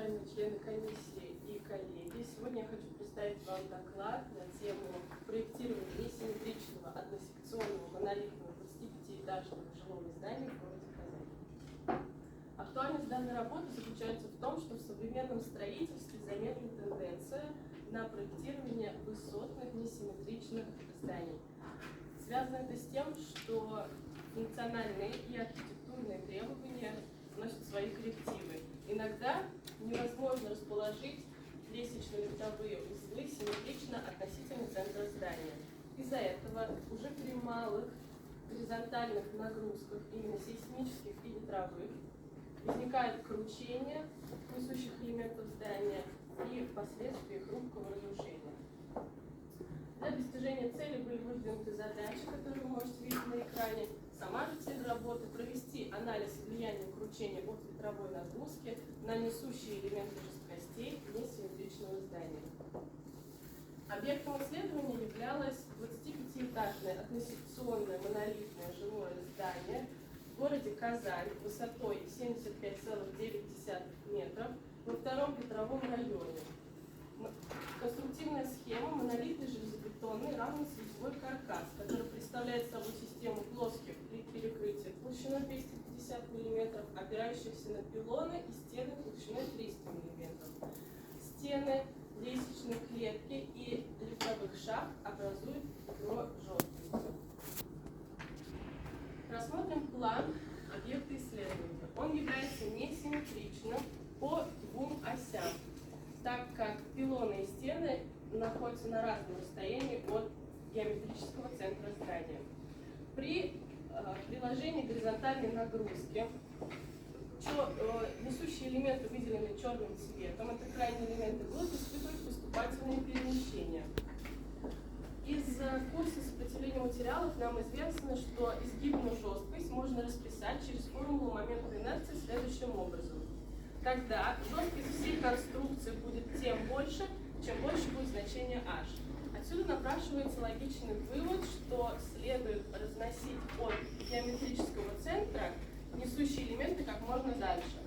уважаемые члены комиссии и коллеги, сегодня я хочу представить вам доклад на тему проектирования несимметричного односекционного монолитного 25-этажного жилого здания в городе Казани. Актуальность данной работы заключается в том, что в современном строительстве заметна тенденция на проектирование высотных несимметричных зданий. Связано это с тем, что функциональные и архитектурные требования вносят свои коррективы. Иногда невозможно расположить лестнично-лифтовые узлы симметрично относительно центра здания. Из-за этого уже при малых горизонтальных нагрузках, именно сейсмических и ветровых, возникает кручение несущих элементов здания и впоследствии хрупкого разрушения. Для достижения цели были выдвинуты задачи, которые вы можете видеть на экране. Сама же цель работы – провести анализ влияния кручения от ветровой нагрузки на несущие элементы жесткостей несимметричного здания. Объектом исследования являлось 25-этажное односекционное монолитное жилое здание в городе Казань высотой 75,9 метров во втором ветровом районе. Конструктивная схема – монолитный железобетонный равнослоевой каркас, который представляет собой систему плоских перекрытий толщиной 250 мм, опирающихся на пилоны и стены толщиной 300 мм. Стены лестничной клетки и лифтовых шахт образуют ядро жесткости. Рассмотрим план объекта исследования. Он является несимметричным по двум осям, так как пилоны и стены находятся на разном расстоянии от геометрического центра здания. При приложении горизонтальной нагрузки несущие элементы, выделены черным цветом, это крайние элементы, будут испытывать поступательные перемещения. Из курса сопротивления материалов нам известно, что изгибную жесткость можно расписать через формулу момента инерции следующим образом. Тогда жесткость всей конструкции будет тем больше, чем больше будет значение h. Отсюда напрашивается логичный вывод, что следует разносить от геометрического центра несущие элементы как можно дальше.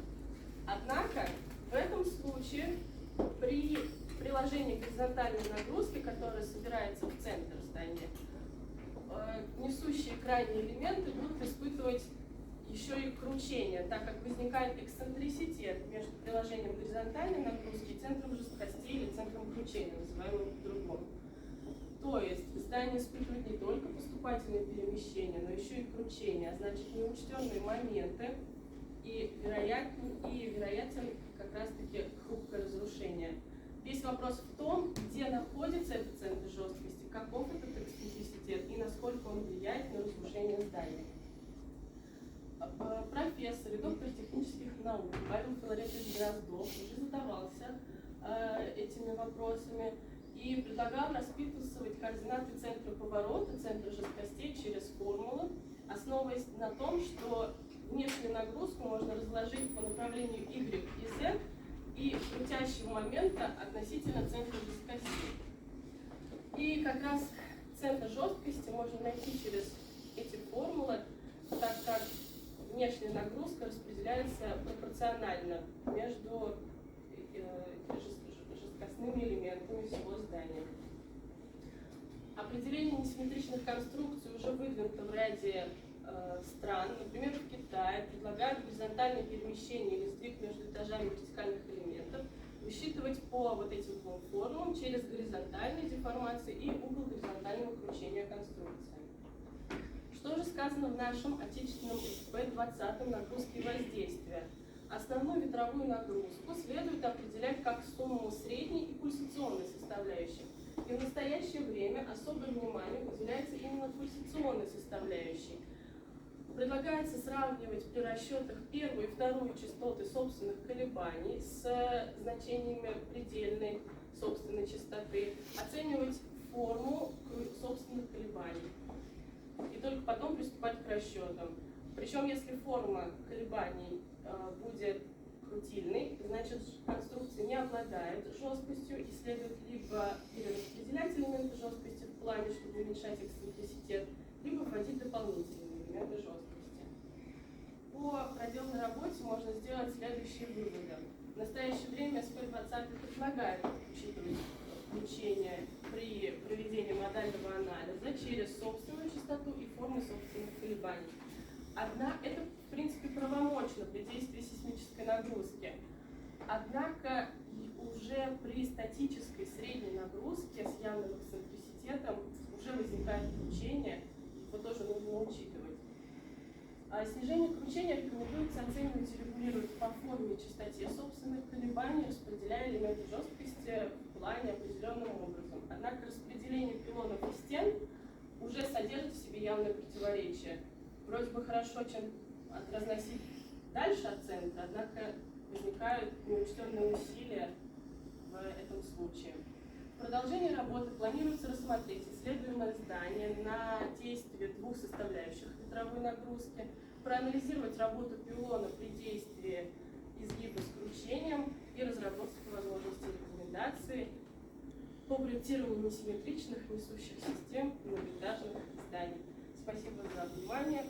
Однако в этом случае при приложении горизонтальной нагрузки, которая собирается в центр здания, несущие крайние элементы будут испытывать еще и кручение, так как возникает эксцентриситет между приложением горизонтальной нагрузки и центром жесткости или центром кручения, называемым по-другому. То есть здание испытывает не только поступательные перемещения, но еще и кручение, а значит неучтенные моменты и вероятен как раз-таки хрупкое разрушение. Весь вопрос в том, где находится этот центр жесткости, каков этот эксцентриситет и насколько он влияет на разрушение здания. Профессор и доктор технических наук Павел Филаретович Дроздов уже задавался этими вопросами и предлагал расписывать координаты центра поворота, центра жесткостей через формулы, основываясь на том, что внешнюю нагрузку можно разложить по направлению y и z и крутящего момента относительно центра жесткостей. И как раз центр жесткости можно найти через эти формулы, так как внешняя нагрузка распределяется пропорционально между жесткостными элементами всего здания. Определение несимметричных конструкций уже выдвинуто в ряде стран. Например, в Китае предлагают горизонтальное перемещение или сдвиг между этажами вертикальных элементов высчитывать по вот этим двум формулам через горизонтальные деформации и угол горизонтального кручения конструкции. Что же сказано в нашем отечественном СП-20 нагрузки и воздействия? Основную ветровую нагрузку следует определять как сумму средней и пульсационной составляющей. И в настоящее время особое внимание уделяется именно пульсационной составляющей. Предлагается сравнивать при расчетах первую и вторую частоты собственных колебаний с значениями предельной собственной частоты, оценивать форму собственных колебаний и только потом приступать к расчетам. Причем, если форма колебаний будет крутильной, значит конструкция не обладает жесткостью и следует либо перераспределять элементы жесткости в плане, чтобы уменьшать эксцентриситет, либо вводить дополнительные элементы жесткости. По проделанной работе можно сделать следующие выводы. В настоящее время СП-20 предлагает учитывать включение при проведении модального анализа через собственную частоту и формы собственных колебаний. Это, в принципе, правомочно при действии сейсмической нагрузки. Однако уже при статической средней нагрузке с явным эксцентриситетом уже возникает кручение, его тоже нужно учитывать. Снижение кручения рекомендуется оценивать и регулировать по форме и частоте собственных колебаний, распределяя элементы жесткости в плане определенным образом. Однако распределение пилонов и стен уже содержит в себе явное противоречие. Вроде бы хорошо, чем разносить дальше от центра, однако возникают неучтенные усилия в этом случае. В продолжении работы планируется рассмотреть исследуемое здание на действие двух составляющих ветровой нагрузки, проанализировать работу пилона при действии изгиба с кручением и разработать по возможности рекомендации по проектированию несимметричных несущих систем многоэтажных зданий. Спасибо за внимание.